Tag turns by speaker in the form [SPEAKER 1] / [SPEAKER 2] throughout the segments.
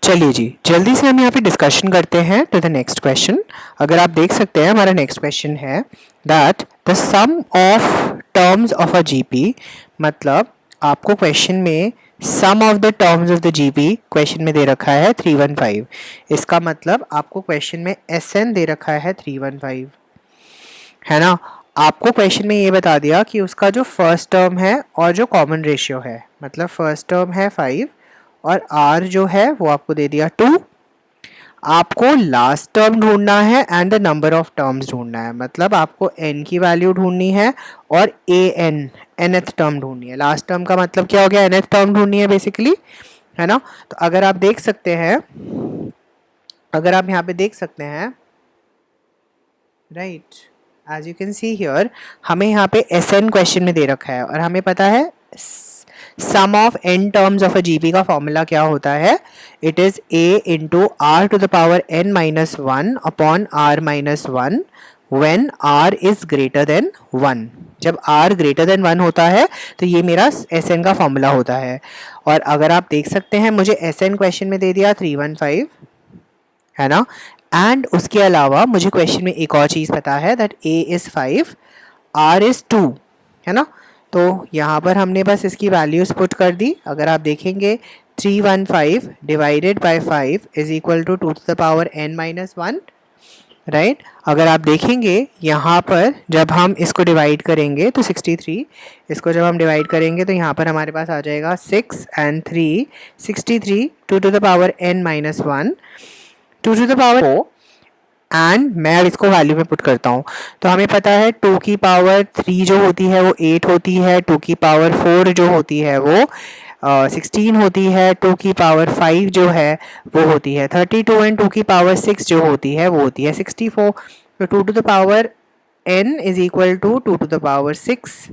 [SPEAKER 1] चलिए जी, जल्दी से हम यहाँ पे डिस्कशन करते हैं टू द नेक्स्ट क्वेश्चन। अगर आप देख सकते हैं हमारा नेक्स्ट क्वेश्चन है that the sum of terms of a GP, मतलब आपको क्वेश्चन में sum of the terms of the GP question में दे रखा है 315। इसका मतलब आपको क्वेश्चन में एस एन दे रखा है 315, है ना। आपको क्वेश्चन में ये बता दिया कि उसका जो फर्स्ट टर्म है और जो कॉमन रेशियो है, मतलब फर्स्ट टर्म है 5 और r जो है वो आपको दे दिया 2। आपको लास्ट टर्म ढूंढना है and the number of terms ढूंढना है, मतलब आपको n की वैल्यू ढूंढनी है और nth टर्म ढूंढनी है। लास्ट टर्म का मतलब क्या हो गया, nth टर्म ढूंढनी है बेसिकली, है ना। तो अगर आप देख सकते हैं, अगर आप यहाँ पे देख सकते हैं, right, as you can see here, हमें यहाँ पे Sn क्वेश्चन में दे रखा है और हमें पता है sum of n terms of a GP का फॉर्मूला क्या होता है, it is a into R to the power n minus 1 upon r minus 1 when r is greater than 1। जब r ग्रेटर देन 1 होता है तो ये मेरा Sn का फॉर्मूला होता है। और अगर आप देख सकते हैं मुझे Sn क्वेश्चन में दे दिया 315, है ना। एंड उसके अलावा मुझे क्वेश्चन में एक और चीज़ पता है that a is 5, r is 2, है ना। तो यहाँ पर हमने बस इसकी वैल्यूज़ पुट कर दी। अगर आप देखेंगे 315 divided by 5 is equal to 2 to the power n minus 1, right. अगर आप देखेंगे यहाँ पर जब हम इसको डिवाइड करेंगे तो 63, इसको जब हम डिवाइड करेंगे तो यहाँ पर हमारे पास आ जाएगा 6 and 3, 63 2 to the power n minus 1 2 to the power 4, and मैं अब इसको वैल्यू में पुट करता हूँ। तो हमें पता है 2 की पावर 3 जो होती है वो 8 होती है, 2 की पावर 4 जो होती है वो 16 होती है, 2 की पावर 5 जो है वो होती है 32 एंड 2 की पावर 6 जो होती है वो होती है 64। तो 2 to the power n is equal to 2 to the power 6,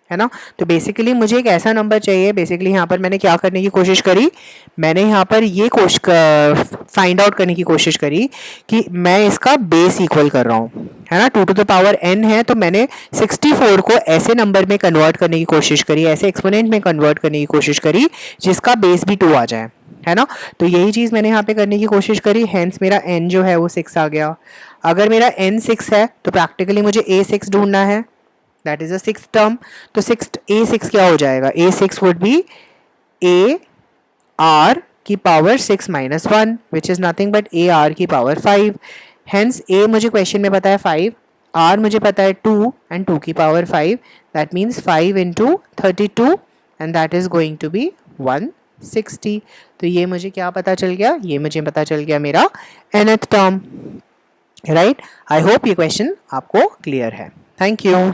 [SPEAKER 1] है ना। तो बेसिकली मुझे एक ऐसा नंबर चाहिए। बेसिकली यहाँ पर मैंने क्या करने की कोशिश करी, मैंने यहाँ पर ये फाइंड आउट करने की कोशिश करी कि मैं इसका बेस इक्वल कर रहा हूँ, है ना। 2 टू द पावर n है तो मैंने 64 को ऐसे नंबर में कन्वर्ट करने की कोशिश करी, ऐसे एक्सपोनेंट में कन्वर्ट करने की कोशिश करी जिसका बेस भी 2 आ जाए, है ना। तो यही चीज़ मैंने यहाँ पे करने की कोशिश करी, हेंस मेरा n जो है वो 6 आ गया। अगर मेरा n 6 है तो प्रैक्टिकली मुझे a6 ढूंढना है, that is a six term. तो a6 क्या हो जाएगा, a6 would be a r की power 6 minus 1 which is nothing but a r की पावर 5। हेंस a मुझे क्वेश्चन में पता है 5, r मुझे पता है 2 एंड 2 की power 5, that means 5 into 32 and that is going to be 160। तो ये मुझे क्या पता चल गया, ये मुझे पता चल गया मेरा nth term, right. I hope ये क्वेश्चन आपको क्लियर है। Thank you.